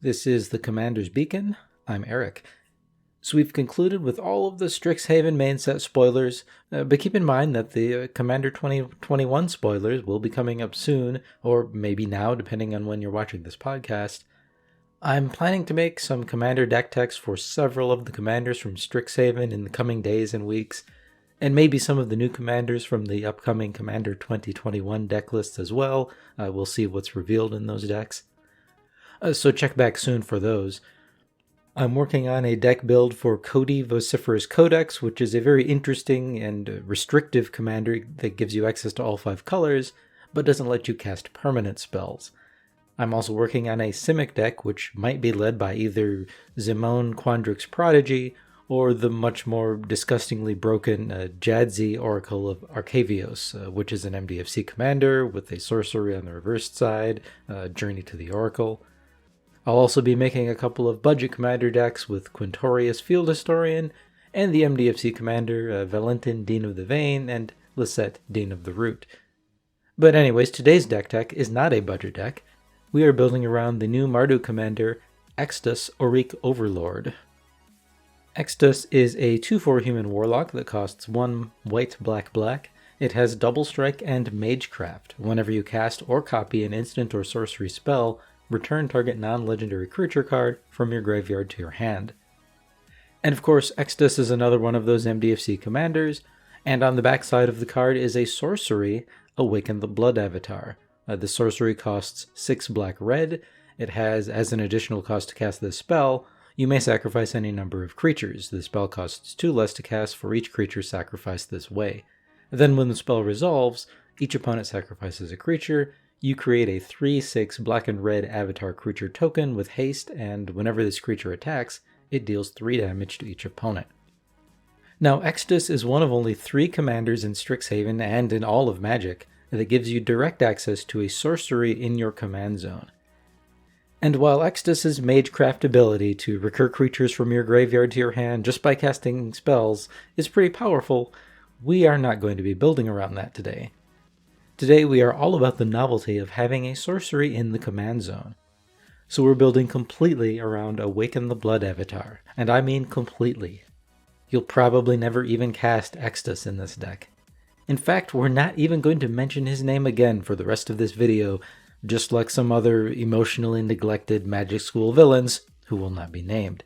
This is the Commander's Beacon. I'm Oriq. So we've concluded with all of the Strixhaven main set spoilers, but keep in mind that the Commander 2021 spoilers will be coming up soon, or maybe now, depending on when you're watching this podcast. I'm planning to make some Commander deck techs for several of the Commanders from Strixhaven in the coming days and weeks, and maybe some of the new Commanders from the upcoming Commander 2021 deck lists as well. We'll see what's revealed in those decks. So check back soon for those. I'm working on a deck build for Cody Vociferous Codex, which is a very interesting and restrictive commander that gives you access to all 5 colors, but doesn't let you cast permanent spells. I'm also working on a Simic deck, which might be led by either Zimone Quandrix Prodigy, or the much more disgustingly broken Jadzi Oracle of Arcavios, which is an MDFC commander with a sorcery on the reversed side, Journey to the Oracle. I'll also be making a couple of budget commander decks with Quintorius Field Historian, and the MDFC commander Valentin Dean of the Vein, and Lisette Dean of the Root. But anyways, today's deck tech is not a budget deck. We are building around the new Mardu Commander, Extus Oriq Overlord. Extus is a 2/4 human warlock that costs 1 white, black, black. It has double strike and magecraft. Whenever you cast or copy an instant or sorcery spell, return target non-legendary creature card from your graveyard to your hand. And of course, Extus is another one of those MDFC commanders, and on the backside of the card is a sorcery, Awaken the Blood Avatar. The sorcery costs 6 black red. It has, as an additional cost to cast this spell, you may sacrifice any number of creatures. The spell costs 2 less to cast for each creature sacrificed this way. Then when the spell resolves, each opponent sacrifices a creature. You create a 3/6 black and red avatar creature token with haste, and whenever this creature attacks, it deals 3 damage to each opponent. Now, Extus is one of only 3 commanders in Strixhaven and in all of Magic that gives you direct access to a sorcery in your command zone. And while Extus's magecraft ability to recur creatures from your graveyard to your hand just by casting spells is pretty powerful, we are not going to be building around that today. Today we are all about the novelty of having a sorcery in the command zone. So we're building completely around Awaken the Blood Avatar, and I mean completely. You'll probably never even cast Extus in this deck. In fact, we're not even going to mention his name again for the rest of this video, just like some other emotionally neglected Magic School villains who will not be named.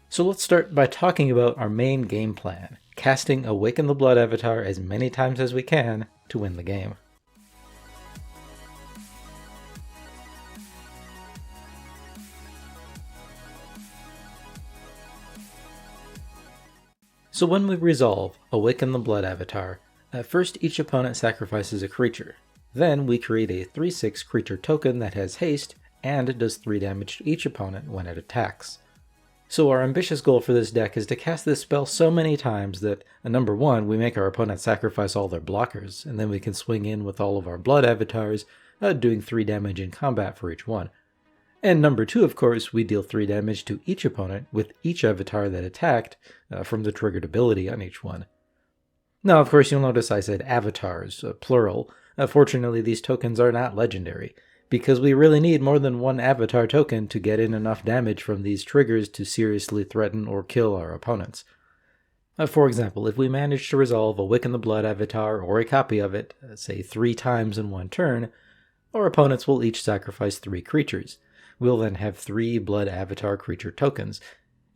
So let's start by talking about our main game plan, casting Awaken the Blood Avatar as many times as we can to win the game. So when we resolve Awaken the Blood Avatar, first each opponent sacrifices a creature. Then we create a 3/6 creature token that has haste and does 3 damage to each opponent when it attacks. So our ambitious goal for this deck is to cast this spell so many times that, number 1, we make our opponent sacrifice all their blockers, and then we can swing in with all of our blood avatars, doing 3 damage in combat for each one. And number 2, of course, we deal 3 damage to each opponent with each avatar that attacked from the triggered ability on each one. Now, of course, you'll notice I said avatars, plural. Fortunately, these tokens are not legendary, because we really need more than 1 avatar token to get in enough damage from these triggers to seriously threaten or kill our opponents. For example, if we manage to resolve Awaken the Blood Avatar or a copy of it, say 3 times in one turn, our opponents will each sacrifice 3 creatures. We'll then have 3 Blood Avatar creature tokens.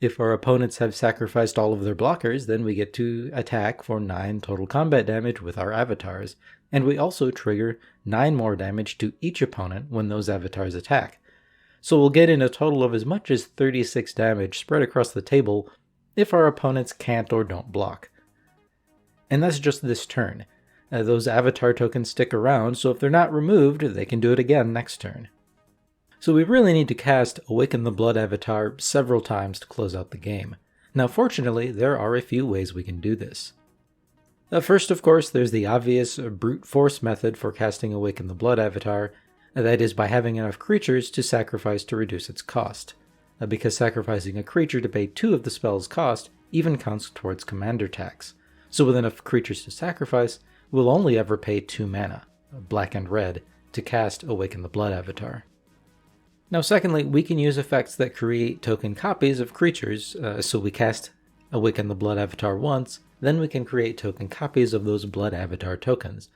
If our opponents have sacrificed all of their blockers, then we get to attack for 9 total combat damage with our avatars, and we also trigger 9 more damage to each opponent when those avatars attack. So we'll get in a total of as much as 36 damage spread across the table if our opponents can't or don't block. And that's just this turn. Those avatar tokens stick around, so if they're not removed, they can do it again next turn. So we really need to cast Awaken the Blood Avatar several times to close out the game. Now fortunately, there are a few ways we can do this. First, of course, there's the obvious brute force method for casting Awaken the Blood Avatar, that is by having enough creatures to sacrifice to reduce its cost. Because sacrificing a creature to pay 2 of the spell's cost even counts towards commander tax. So with enough creatures to sacrifice, we'll only ever pay 2 mana, black and red, to cast Awaken the Blood Avatar. Now secondly, we can use effects that create token copies of creatures, so we cast Awaken the Blood Avatar once, then we can create token copies of those Blood Avatar tokens.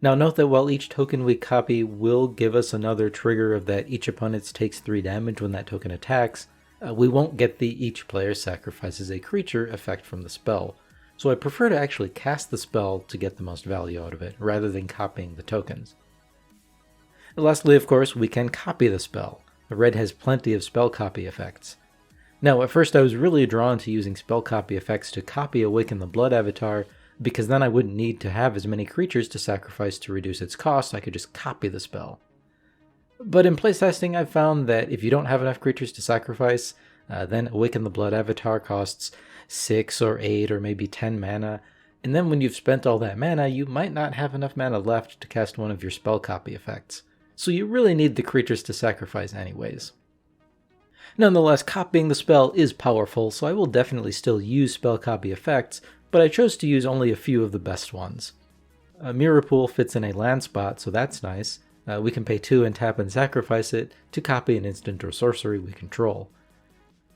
Now note that while each token we copy will give us another trigger of that each opponent takes 3 damage when that token attacks, we won't get the each player sacrifices a creature effect from the spell. So I prefer to actually cast the spell to get the most value out of it, rather than copying the tokens. Lastly, of course, we can copy the spell. Red has plenty of spell copy effects. Now, at first I was really drawn to using spell copy effects to copy Awaken the Blood Avatar, because then I wouldn't need to have as many creatures to sacrifice to reduce its cost, I could just copy the spell. But in playtesting I've found that if you don't have enough creatures to sacrifice, then Awaken the Blood Avatar costs 6 or 8 or maybe 10 mana, and then when you've spent all that mana, you might not have enough mana left to cast one of your spell copy effects. So you really need the creatures to sacrifice anyways. Nonetheless, copying the spell is powerful, so I will definitely still use spell copy effects, but I chose to use only a few of the best ones. Mirror Pool fits in a land spot, so that's nice. We can pay 2 and tap and sacrifice it to copy an instant or sorcery we control.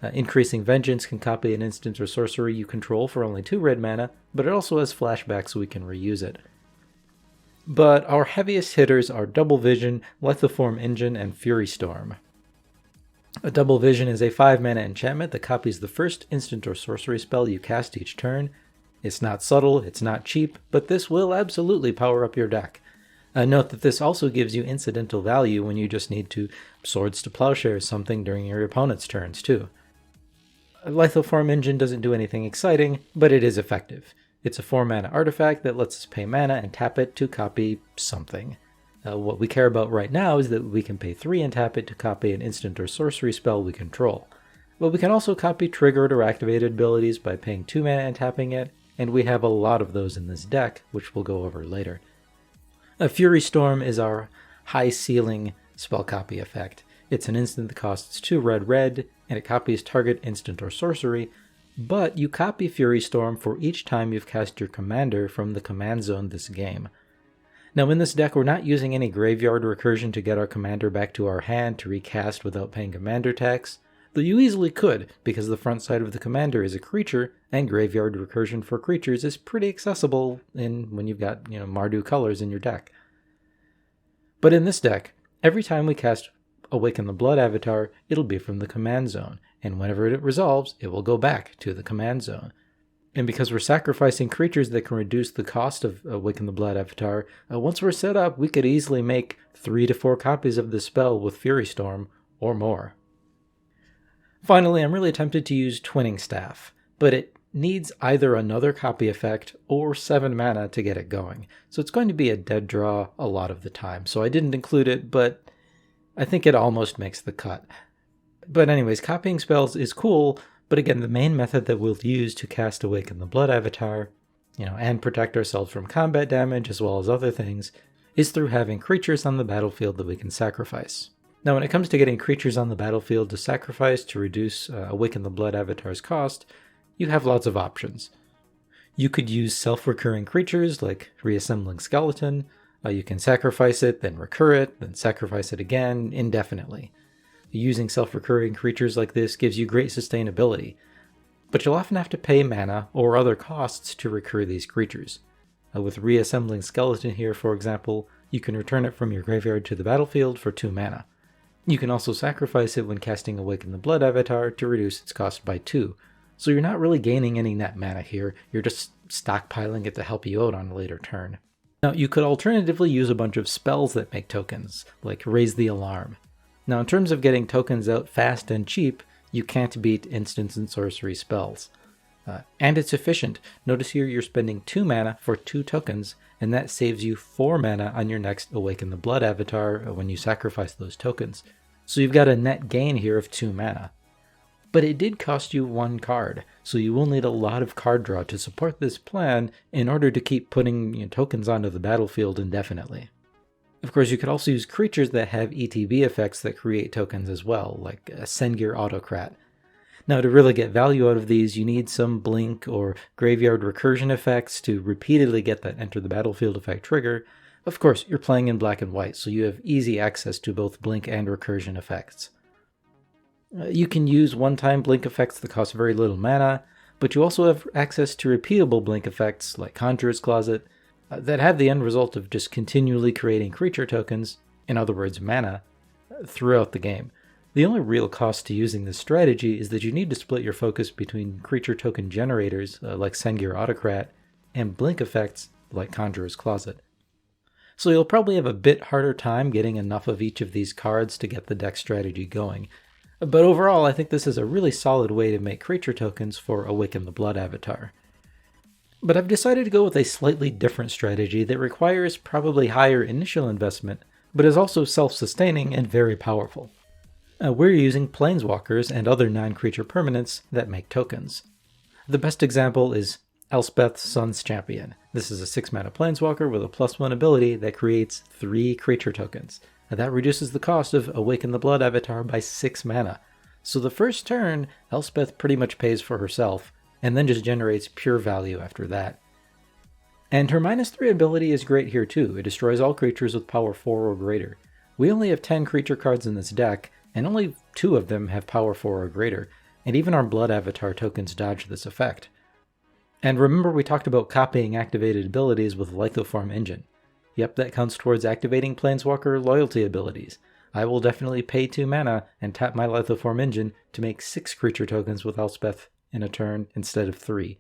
Increasing Vengeance can copy an instant or sorcery you control for only 2 red mana, but it also has flashback so we can reuse it. But our heaviest hitters are Double Vision, Lithoform Engine, and Fury Storm. A Double Vision is a 5 mana enchantment that copies the first instant or sorcery spell you cast each turn. It's not subtle, it's not cheap, but this will absolutely power up your deck. Note that this also gives you incidental value when you just need to Swords to Plowshare something during your opponent's turns too. Lithoform Engine doesn't do anything exciting, but it is effective. It's a 4 mana artifact that lets us pay mana and tap it to copy something. What we care about right now is that we can pay 3 and tap it to copy an instant or sorcery spell we control. But we can also copy triggered or activated abilities by paying 2 mana and tapping it, and we have a lot of those in this deck, which we'll go over later. Fury Storm is our high ceiling spell copy effect. It's an instant that costs 2 red, and it copies target instant or sorcery, but you copy Fury Storm for each time you've cast your commander from the command zone this game. Now in this deck we're not using any graveyard recursion to get our commander back to our hand to recast without paying commander tax, though you easily could, because the front side of the commander is a creature, and graveyard recursion for creatures is pretty accessible when you've got, Mardu colors in your deck. But in this deck, every time we cast Awaken the Blood Avatar, it'll be from the command zone, and whenever it resolves, it will go back to the command zone. And because we're sacrificing creatures that can reduce the cost of Awaken the Blood Avatar, once we're set up, we could easily make 3 to 4 copies of this spell with Fury Storm, or more. Finally, I'm really tempted to use Twinning Staff, but it needs either another copy effect or 7 mana to get it going, so it's going to be a dead draw a lot of the time, so I didn't include it, but I think it almost makes the cut. But anyways, copying spells is cool, but again, the main method that we'll use to cast Awaken the Blood Avatar, and protect ourselves from combat damage as well as other things, is through having creatures on the battlefield that we can sacrifice. Now when it comes to getting creatures on the battlefield to sacrifice to reduce Awaken the Blood Avatar's cost, you have lots of options. You could use self-recurring creatures like Reassembling Skeleton. You can sacrifice it, then recur it, then sacrifice it again, indefinitely. Using self-recurring creatures like this gives you great sustainability, but you'll often have to pay mana or other costs to recur these creatures. With Reassembling Skeleton here, for example, you can return it from your graveyard to the battlefield for 2 mana. You can also sacrifice it when casting Awaken the Blood Avatar to reduce its cost by 2, so you're not really gaining any net mana here, you're just stockpiling it to help you out on a later turn. Now you could alternatively use a bunch of spells that make tokens, like Raise the Alarm. Now in terms of getting tokens out fast and cheap, you can't beat instants and sorcery spells. And it's efficient. Notice here you're spending 2 mana for 2 tokens, and that saves you 4 mana on your next Awaken the Blood Avatar when you sacrifice those tokens. So you've got a net gain here of 2 mana. But it did cost you 1 card, so you will need a lot of card draw to support this plan in order to keep putting tokens onto the battlefield indefinitely. Of course, you could also use creatures that have ETB effects that create tokens as well, like Sengir Autocrat. Now, to really get value out of these, you need some Blink or Graveyard Recursion effects to repeatedly get that Enter the Battlefield effect trigger, Of course, you're playing in black and white, so you have easy access to both blink and recursion effects. You can use one-time blink effects that cost very little mana, but you also have access to repeatable blink effects like Conjurer's Closet that have the end result of just continually creating creature tokens, in other words mana, throughout the game. The only real cost to using this strategy is that you need to split your focus between creature token generators like Sengir Autocrat and blink effects like Conjurer's Closet. So you'll probably have a bit harder time getting enough of each of these cards to get the deck strategy going. But overall, I think this is a really solid way to make creature tokens for Awaken the Blood Avatar. But I've decided to go with a slightly different strategy that requires probably higher initial investment, but is also self-sustaining and very powerful. We're using Planeswalkers and other non-creature permanents that make tokens. The best example is Elspeth, Sun's Champion. This is a 6-mana Planeswalker with a +1 ability that creates 3 creature tokens. That reduces the cost of Awaken the Blood Avatar by 6 mana. So the first turn, Elspeth pretty much pays for herself, and then just generates pure value after that. And her -3 ability is great here too. It destroys all creatures with power 4 or greater. We only have 10 creature cards in this deck, and only 2 of them have power 4 or greater, and even our Blood Avatar tokens dodge this effect. And remember we talked about copying activated abilities with Lithoform Engine. Yep, that counts towards activating Planeswalker loyalty abilities. I will definitely pay 2 mana and tap my Lithoform Engine to make 6 creature tokens with Elspeth in a turn instead of 3.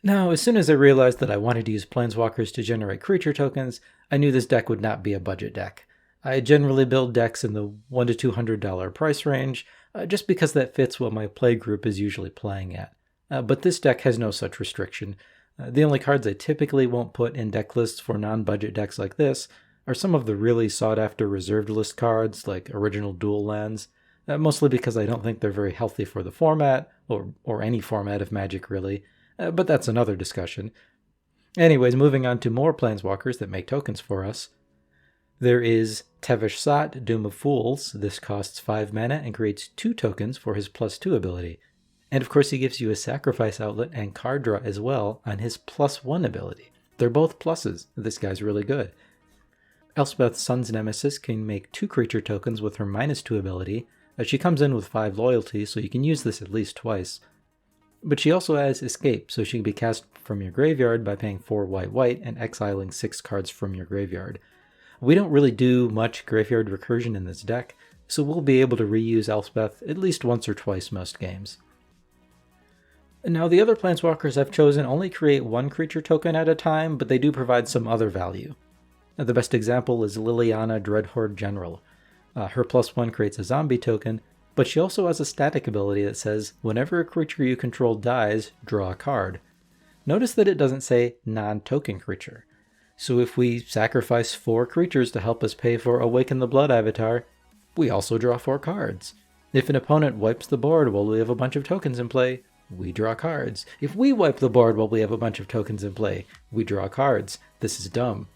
Now, as soon as I realized that I wanted to use Planeswalkers to generate creature tokens, I knew this deck would not be a budget deck. I generally build decks in the $100 to $200 price range, just because that fits what my play group is usually playing at. But this deck has no such restriction. The only cards I typically won't put in deck lists for non-budget decks like this are some of the really sought-after reserved list cards like Original Dual Lands, mostly because I don't think they're very healthy for the format, or any format of Magic really, but that's another discussion. Anyways, moving on to more Planeswalkers that make tokens for us. There is Tevesh Sat, Doom of Fools. This costs 5 mana and creates 2 tokens for his +2 ability. And of course he gives you a sacrifice outlet and card draw as well on his +1 ability. They're both pluses. This guy's really good. Elspeth, Sun's Nemesis, can make 2 creature tokens with her -2 ability. She comes in with 5 loyalty, so you can use this at least twice. But she also has Escape, so she can be cast from your graveyard by paying 4 white and exiling 6 cards from your graveyard. We don't really do much graveyard recursion in this deck, so we'll be able to reuse Elspeth at least once or twice most games. Now, the other Planeswalkers I've chosen only create 1 creature token at a time, but they do provide some other value. The best example is Liliana Dreadhorde General. Her +1 creates a zombie token, but she also has a static ability that says, whenever a creature you control dies, draw a card. Notice that it doesn't say non-token creature. So if we sacrifice 4 creatures to help us pay for Awaken the Blood Avatar, we also draw 4 cards. If an opponent wipes the board while we have a bunch of tokens in play, we draw cards. If we wipe the board while we have a bunch of tokens in play, we draw cards. This is dumb.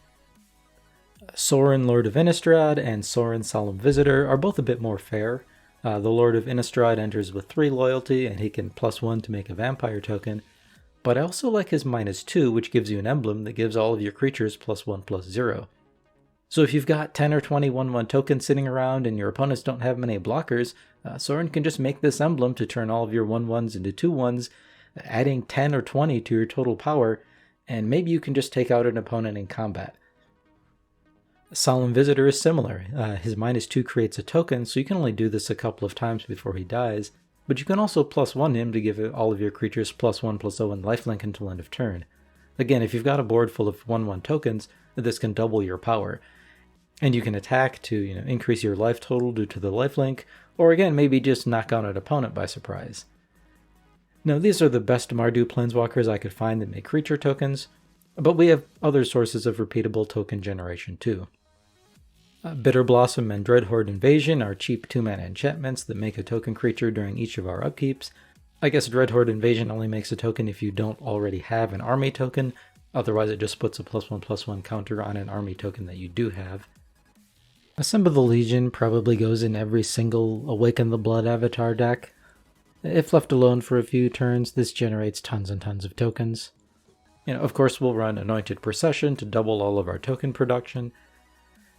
Sorin, Lord of Innistrad, and Sorin, Solemn Visitor are both a bit more fair. The Lord of Innistrad enters with 3 loyalty, and he can +1 to make a vampire token. But I also like his -2, which gives you an emblem that gives all of your creatures +1/+0. So if you've got 10 or 20 1/1 tokens sitting around and your opponents don't have many blockers, Sorin can just make this emblem to turn all of your 1/1s into 2/1s, adding 10 or 20 to your total power, and maybe you can just take out an opponent in combat. Solemn Visitor is similar. His -2 creates a token, so you can only do this a couple of times before he dies, but you can also +1 him to give all of your creatures +1/+0 and lifelink until end of turn. Again, if you've got a board full of 1/1 tokens, this can double your power. And you can attack to increase your life total due to the lifelink, or again, maybe just knock out an opponent by surprise. Now, these are the best Mardu Planeswalkers I could find that make creature tokens, but we have other sources of repeatable token generation too. Bitter Blossom and Dreadhorde Invasion are cheap 2-mana enchantments that make a token creature during each of our upkeeps. I guess Dreadhorde Invasion only makes a token if you don't already have an army token, otherwise it just puts a +1/+1 counter on an army token that you do have. Assemble the Legion probably goes in every single Awaken the Blood Avatar deck. If left alone for a few turns, this generates tons and tons of tokens. Of course, we'll run Anointed Procession to double all of our token production,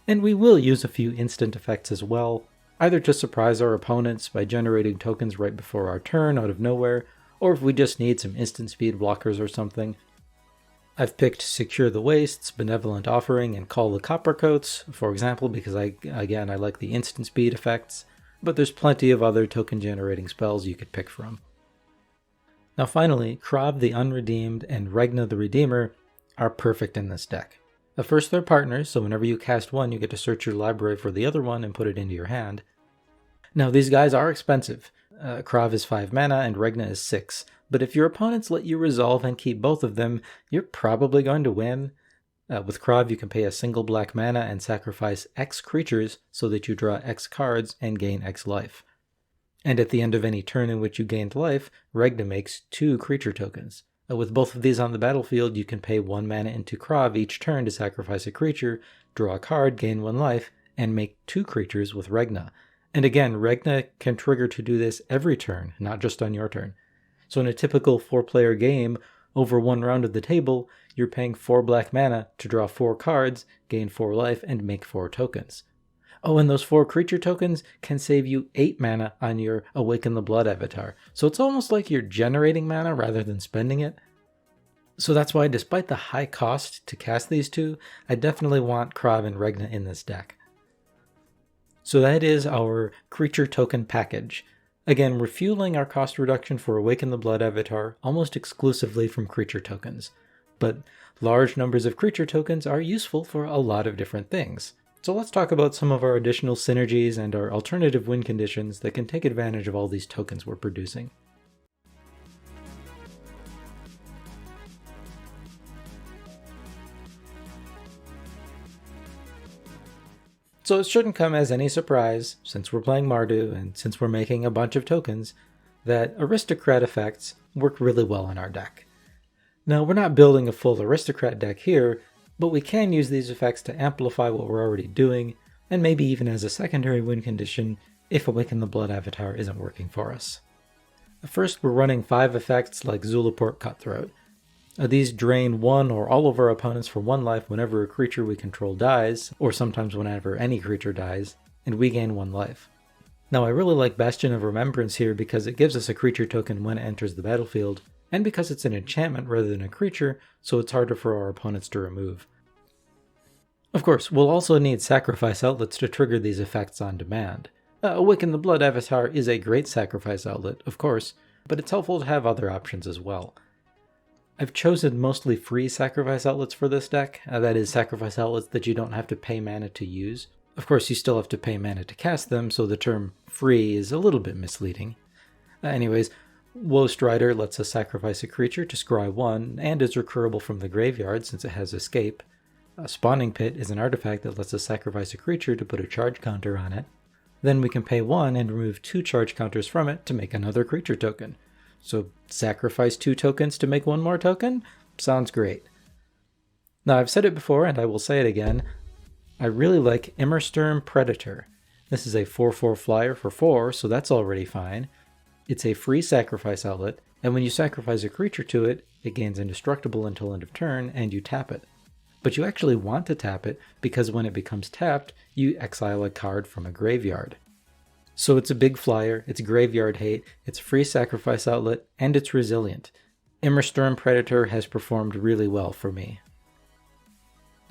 and we will use a few instant effects as well, either to surprise our opponents by generating tokens right before our turn out of nowhere, or if we just need some instant speed blockers or something. I've picked Secure the Wastes, Benevolent Offering, and Call the Coppercoats, for example, because I like the instant speed effects, but there's plenty of other token generating spells you could pick from. Now finally, Krav the Unredeemed and Regna the Redeemer are perfect in this deck. First, they're partners, so whenever you cast one, you get to search your library for the other one and put it into your hand. Now these guys are expensive. Krav is 5 mana and Regna is 6, but if your opponents let you resolve and keep both of them, you're probably going to win. With Krav, you can pay a single black mana and sacrifice X creatures so that you draw X cards and gain X life. And at the end of any turn in which you gained life, Regna makes 2 creature tokens. With both of these on the battlefield, you can pay 1 mana into Krav each turn to sacrifice a creature, draw a card, gain 1 life, and make 2 creatures with Regna. And again, Regna can trigger to do this every turn, not just on your turn. So in a typical 4-player game, over 1 round of the table, you're paying 4 black mana to draw 4 cards, gain 4 life, and make 4 tokens. Oh, and those 4 creature tokens can save you 8 mana on your Awaken the Blood Avatar. So it's almost like you're generating mana rather than spending it. So that's why, despite the high cost to cast these two, I definitely want Krav and Regna in this deck. So that is our creature token package. Again, we're fueling our cost reduction for Awaken the Blood Avatar almost exclusively from creature tokens. But large numbers of creature tokens are useful for a lot of different things. So let's talk about some of our additional synergies and our alternative win conditions that can take advantage of all these tokens we're producing. So it shouldn't come as any surprise, since we're playing Mardu and since we're making a bunch of tokens, that aristocrat effects work really well in our deck. Now, we're not building a full aristocrat deck here, but we can use these effects to amplify what we're already doing, and maybe even as a secondary win condition if Awaken the Blood Avatar isn't working for us. First, we're running 5 effects like Zulaport Cutthroat. These drain 1 or all of our opponents for 1 life whenever a creature we control dies, or sometimes whenever any creature dies, and we gain 1 life. Now, I really like Bastion of Remembrance here because it gives us a creature token when it enters the battlefield, and because it's an enchantment rather than a creature, so it's harder for our opponents to remove. Of course, we'll also need sacrifice outlets to trigger these effects on demand. Awaken the Blood Avatar is a great sacrifice outlet, of course, but it's helpful to have other options as well. I've chosen mostly free sacrifice outlets for this deck, that is, sacrifice outlets that you don't have to pay mana to use. Of course, you still have to pay mana to cast them, so the term free is a little bit misleading. Anyways, Woe Strider lets us sacrifice a creature to scry 1, and is recurable from the graveyard since it has escape. Spawning Pit is an artifact that lets us sacrifice a creature to put a charge counter on it. Then we can pay 1 and remove 2 charge counters from it to make another creature token. So sacrifice 2 tokens to make 1 more token? Sounds great. Now, I've said it before and I will say it again. I really like Immersturm Predator. This is a 4/4 flyer for 4, so that's already fine. It's a free sacrifice outlet, and when you sacrifice a creature to it, it gains indestructible until end of turn, and you tap it. But you actually want to tap it because when it becomes tapped, you exile a card from a graveyard. So it's a big flyer, it's graveyard hate, it's a free sacrifice outlet, and it's resilient. Immersturm Predator has performed really well for me.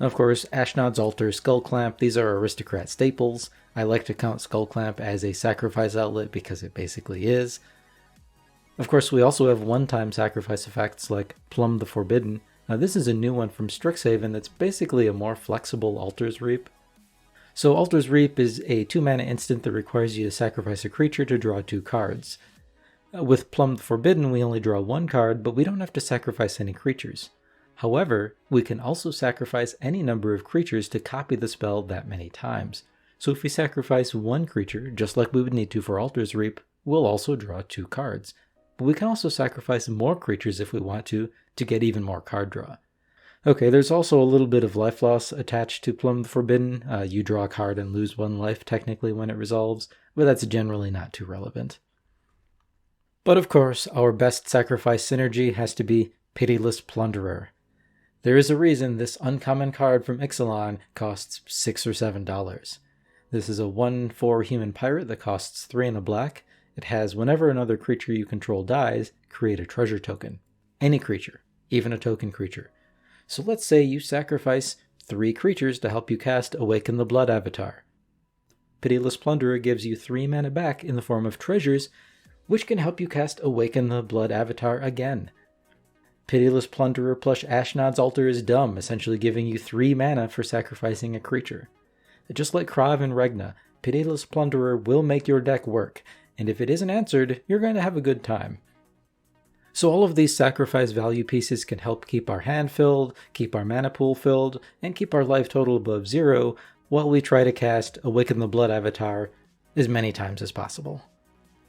Of course, Ashnod's Altar, Skullclamp, these are aristocrat staples. I like to count Skullclamp as a sacrifice outlet because it basically is. Of course, we also have one-time sacrifice effects like Plumb the Forbidden. Now this is a new one from Strixhaven that's basically a more flexible Altar's Reap. So Altar's Reap is a 2-mana instant that requires you to sacrifice a creature to draw 2 cards. With Plumb the Forbidden, we only draw 1 card, but we don't have to sacrifice any creatures. However, we can also sacrifice any number of creatures to copy the spell that many times. So if we sacrifice 1 creature, just like we would need to for Altar's Reap, we'll also draw 2 cards. But we can also sacrifice more creatures if we want to get even more card draw. Okay, there's also a little bit of life loss attached to Plumb the Forbidden. You draw a card and lose 1 life technically when it resolves, but that's generally not too relevant. But of course, our best sacrifice synergy has to be Pitiless Plunderer. There is a reason this uncommon card from Ixalan costs $6 or $7. This is a 1/4 human pirate that costs 3 and a black. It has whenever another creature you control dies, create a treasure token. Any creature, even a token creature. So let's say you sacrifice 3 creatures to help you cast Awaken the Blood Avatar. Pitiless Plunderer gives you 3 mana back in the form of treasures, which can help you cast Awaken the Blood Avatar again. Pitiless Plunderer plus Ashnod's Altar is dumb, essentially giving you 3 mana for sacrificing a creature. Just like Krav and Regna, Pitiless Plunderer will make your deck work, and if it isn't answered, you're going to have a good time. So all of these sacrifice value pieces can help keep our hand filled, keep our mana pool filled, and keep our life total above 0, while we try to cast Awaken the Blood Avatar as many times as possible.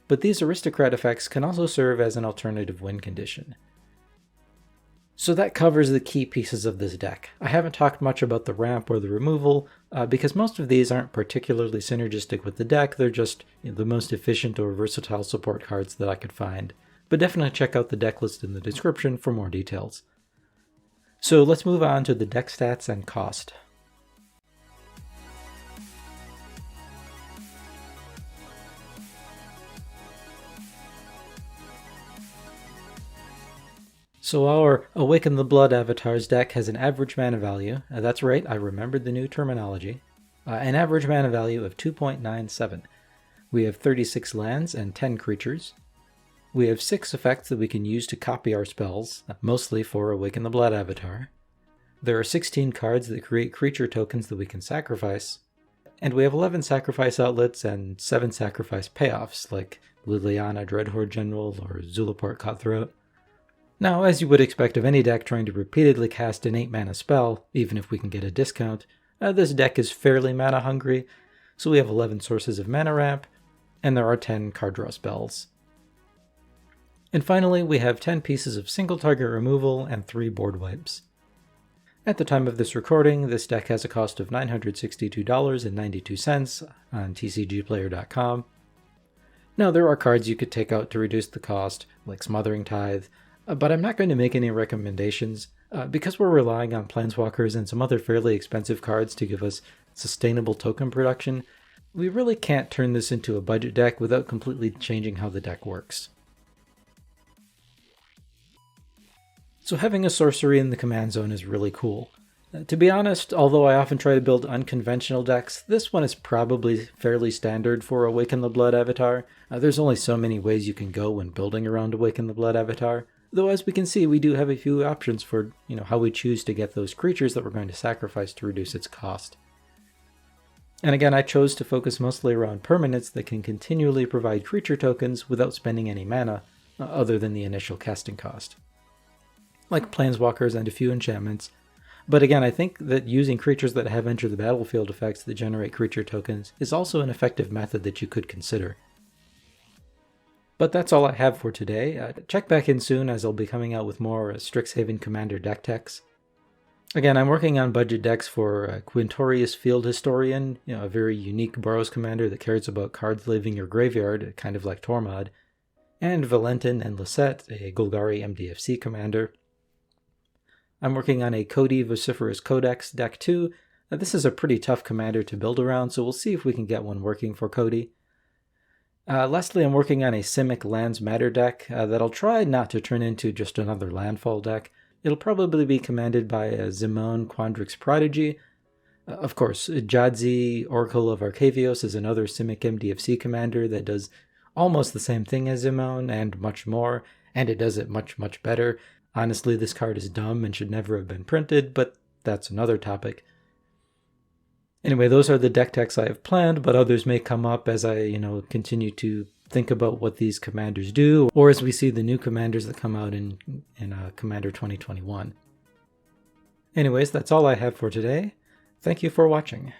But these aristocrat effects can also serve as an alternative win condition. So that covers the key pieces of this deck. I haven't talked much about the ramp or the removal, because most of these aren't particularly synergistic with the deck, they're just the most efficient or versatile support cards that I could find. But definitely check out the deck list in the description for more details. So let's move on to the deck stats and cost. So our Awaken the Blood Avatar's deck has an average mana value, that's right, I remembered the new terminology, an average mana value of 2.97. We have 36 lands and 10 creatures. We have 6 effects that we can use to copy our spells, mostly for Awaken the Blood Avatar. There are 16 cards that create creature tokens that we can sacrifice, and we have 11 sacrifice outlets and 7 sacrifice payoffs, like Liliana Dreadhorde General or Zulaport Cutthroat. Now, as you would expect of any deck trying to repeatedly cast an 8 mana spell, even if we can get a discount, this deck is fairly mana hungry, so we have 11 sources of mana ramp, and there are 10 card draw spells. And finally, we have 10 pieces of single target removal and 3 board wipes. At the time of this recording, this deck has a cost of $962.92 on tcgplayer.com. Now, there are cards you could take out to reduce the cost, like Smothering Tithe, but I'm not going to make any recommendations, because we're relying on Planeswalkers and some other fairly expensive cards to give us sustainable token production. We really can't turn this into a budget deck without completely changing how the deck works. So having a sorcery in the command zone is really cool. To be honest, although I often try to build unconventional decks, this one is probably fairly standard for Awaken the Blood Avatar. There's only so many ways you can go when building around Awaken the Blood Avatar. Though as we can see, we do have a few options for how we choose to get those creatures that we're going to sacrifice to reduce its cost. And again, I chose to focus mostly around permanents that can continually provide creature tokens without spending any mana, other than the initial casting cost. Like Planeswalkers and a few enchantments. But again, I think that using creatures that have entered the battlefield effects that generate creature tokens is also an effective method that you could consider. But that's all I have for today. Check back in soon, as I'll be coming out with more Strixhaven Commander deck techs. Again, I'm working on budget decks for Quintorius Field Historian, a very unique Boros commander that cares about cards leaving your graveyard, kind of like Tormod, and Valentin and Lisette, a Golgari MDFC commander. I'm working on a Cody Vociferous Codex deck too. This is a pretty tough commander to build around, so we'll see if we can get one working for Cody. Lastly, I'm working on a Simic Lands Matter deck that I'll try not to turn into just another landfall deck. It'll probably be commanded by Zimone Quandrix Prodigy. Of course, Jadzi, Oracle of Arcavios, is another Simic MDFC commander that does almost the same thing as Zimone and much more, and it does it much, much better. Honestly, this card is dumb and should never have been printed, but that's another topic. Anyway, those are the deck techs I have planned, but others may come up as I, continue to think about what these commanders do, or as we see the new commanders that come out in Commander 2021. Anyways, that's all I have for today. Thank you for watching.